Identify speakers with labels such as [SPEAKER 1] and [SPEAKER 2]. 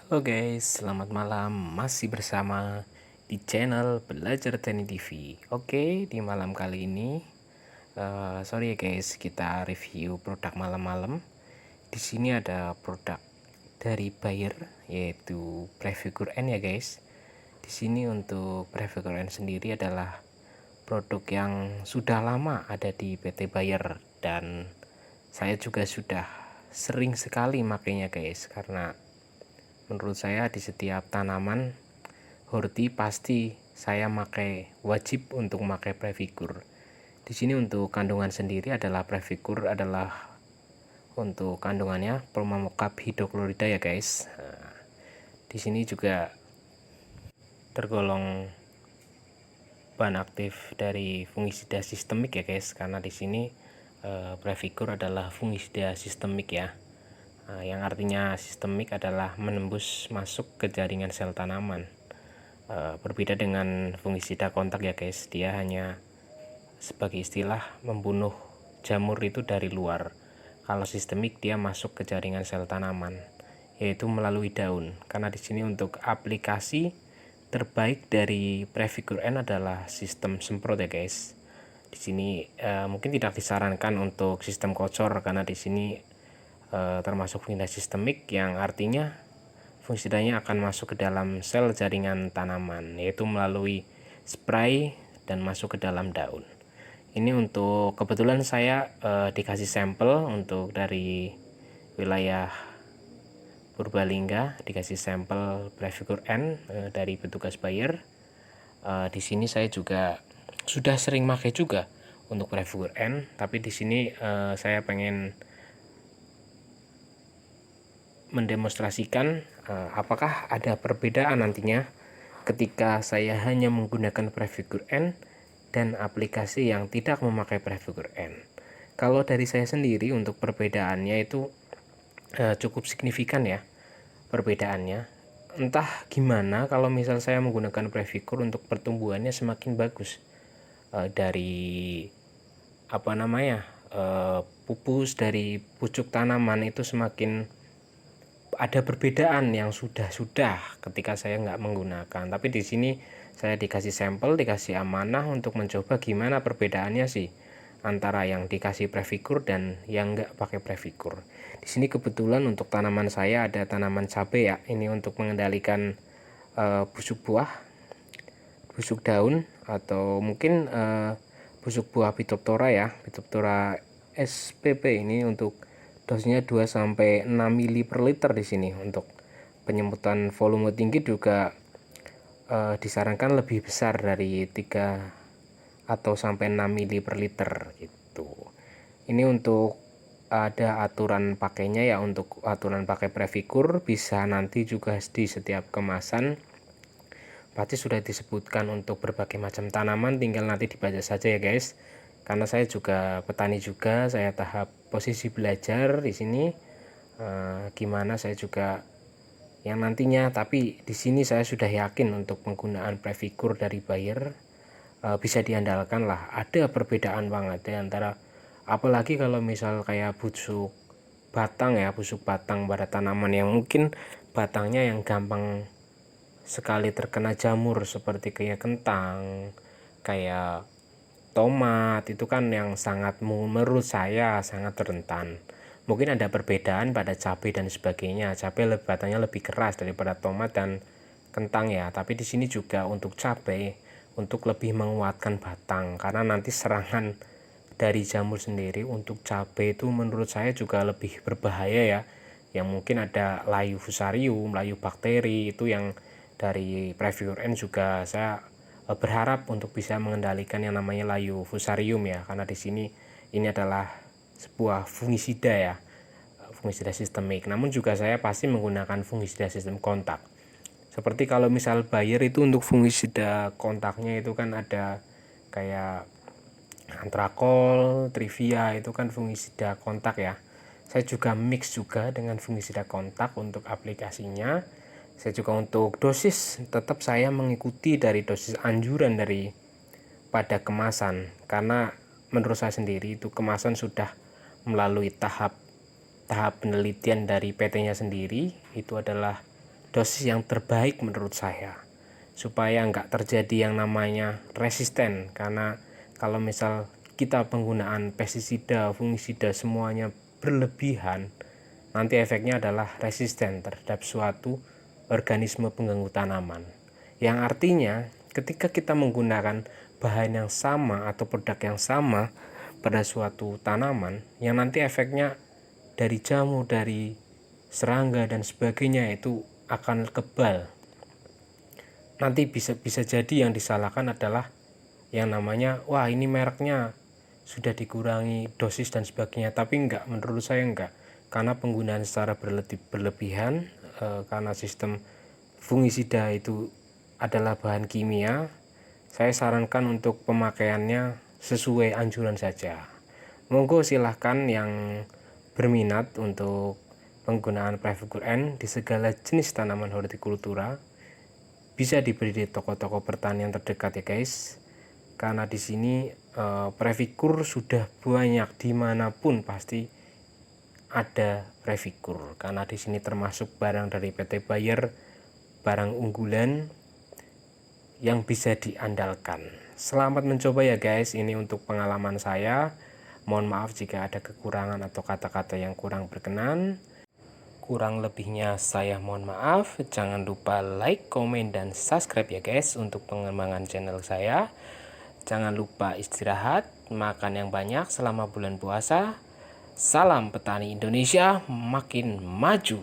[SPEAKER 1] Halo guys, selamat malam. Masih bersama di channel Belajar Teknik TV. Oke, di malam kali ini, sorry ya guys, kita review produk malam-malam. Di sini ada produk dari Bayer, yaitu Prefigure N ya guys. Di sini untuk Prefigure N sendiri adalah produk yang sudah lama ada di PT Bayer, dan saya juga sudah sering sekali makainya guys, karena menurut saya di setiap tanaman horti pasti saya wajib untuk pakai Prefigure. Di sini untuk kandungan sendiri adalah Prefigure adalah untuk kandungannya Promamocap hidroklorida ya guys. Di sini juga tergolong bahan aktif dari fungisida sistemik ya guys, karena di sini Prefigure adalah fungisida sistemik ya. Yang artinya sistemik adalah menembus masuk ke jaringan sel tanaman. Berbeda dengan fungisida kontak ya guys, dia hanya sebagai istilah membunuh jamur itu dari luar. Kalau sistemik dia masuk ke jaringan sel tanaman, yaitu melalui daun. Karena di sini untuk aplikasi terbaik dari Prefigure N adalah sistem semprot ya guys. Di sini mungkin tidak disarankan untuk sistem kocor, karena di sini termasuk fungisida sistemik, yang artinya fungisidanya akan masuk ke dalam sel jaringan tanaman, yaitu melalui spray dan masuk ke dalam daun. Ini untuk kebetulan saya dikasih sampel untuk dari wilayah Purbalingga, dikasih sampel Prefigure N dari petugas Bayer. Di sini saya juga sudah sering pakai juga untuk Prefigure N, tapi di sini saya pengen mendemonstrasikan apakah ada perbedaan nantinya ketika saya hanya menggunakan Prefigure N dan aplikasi yang tidak memakai Prefigure N. Kalau dari saya sendiri untuk perbedaannya itu cukup signifikan ya perbedaannya. Entah gimana kalau misal saya menggunakan Prefigure, untuk pertumbuhannya semakin bagus dari pupus dari pucuk tanaman itu semakin ada perbedaan yang sudah ketika saya nggak menggunakan. Tapi di sini saya dikasih sampel, dikasih amanah untuk mencoba gimana perbedaannya sih antara yang dikasih Prefigure dan yang nggak pakai Prefigure. Di sini kebetulan untuk tanaman saya ada tanaman cabai ya. Ini untuk mengendalikan busuk buah, busuk daun, atau mungkin busuk buah Phytophthora ya, Phytophthora spp. Ini untuk dosisnya 2 sampai 6 mili per liter. Di sini untuk penyemutan volume tinggi juga disarankan lebih besar dari 3 atau sampai 6 mili per liter gitu. Ini untuk ada aturan pakainya ya. Untuk aturan pakai Prefigure bisa nanti juga di setiap kemasan pasti sudah disebutkan untuk berbagai macam tanaman, tinggal nanti dibaca saja ya guys. Karena saya juga petani juga, saya tahap posisi belajar di sini. Gimana saya juga yang nantinya, tapi di sini saya sudah yakin untuk penggunaan Prefigure dari Bayer bisa diandalkan lah. Ada perbedaan banget ya antara, apalagi kalau misal kayak busuk batang ya, busuk batang pada tanaman yang mungkin batangnya yang gampang sekali terkena jamur, seperti kayak kentang, kayak tomat, itu kan yang sangat, menurut saya sangat rentan. Mungkin ada perbedaan pada cabai dan sebagainya. Cabai batangnya lebih keras daripada tomat dan kentang ya. Tapi di sini juga untuk cabai, untuk lebih menguatkan batang, karena nanti serangan dari jamur sendiri untuk cabai itu menurut saya juga lebih berbahaya ya. Yang mungkin ada layu fusarium, layu bakteri, itu yang dari Prefigure N juga saya berharap untuk bisa mengendalikan yang namanya layu fusarium ya, karena di sini ini adalah sebuah fungisida ya, fungisida sistemik. Namun juga saya pasti menggunakan fungisida sistem kontak. Seperti kalau misal Bayer itu untuk fungisida kontaknya itu kan ada kayak antrakol, trivia, itu kan fungisida kontak ya. Saya juga mix juga dengan fungisida kontak untuk aplikasinya. Saya juga untuk dosis tetap saya mengikuti dari dosis anjuran dari pada kemasan, karena menurut saya sendiri itu kemasan sudah melalui tahap penelitian dari PT-nya sendiri, itu adalah dosis yang terbaik menurut saya, supaya nggak terjadi yang namanya resisten. Karena kalau misal kita penggunaan pestisida, fungisida semuanya berlebihan, nanti efeknya adalah resisten terhadap suatu organisme pengganggu tanaman. Yang artinya ketika kita menggunakan bahan yang sama atau produk yang sama pada suatu tanaman, yang nanti efeknya dari jamur, dari serangga dan sebagainya itu akan kebal. Nanti bisa jadi yang disalahkan adalah yang namanya, wah ini mereknya sudah dikurangi dosis dan sebagainya, tapi enggak, menurut saya enggak, karena penggunaan secara berlebihan, karena sistem fungisida itu adalah bahan kimia. Saya sarankan untuk pemakaiannya sesuai anjuran saja. Monggo silahkan yang berminat untuk penggunaan Previkur N di segala jenis tanaman hortikultura, bisa dibeli di toko-toko pertanian terdekat ya guys. Karena di sini Previkur sudah banyak, dimanapun pasti ada Previkur. Karena di sini termasuk barang dari PT Bayer, barang unggulan yang bisa diandalkan. Selamat mencoba ya guys, ini untuk pengalaman saya. Mohon maaf jika ada kekurangan atau kata-kata yang kurang berkenan. Kurang lebihnya saya mohon maaf. Jangan lupa like, komen, dan subscribe ya guys untuk pengembangan channel saya. Jangan lupa istirahat, makan yang banyak selama bulan puasa. Salam petani Indonesia makin maju.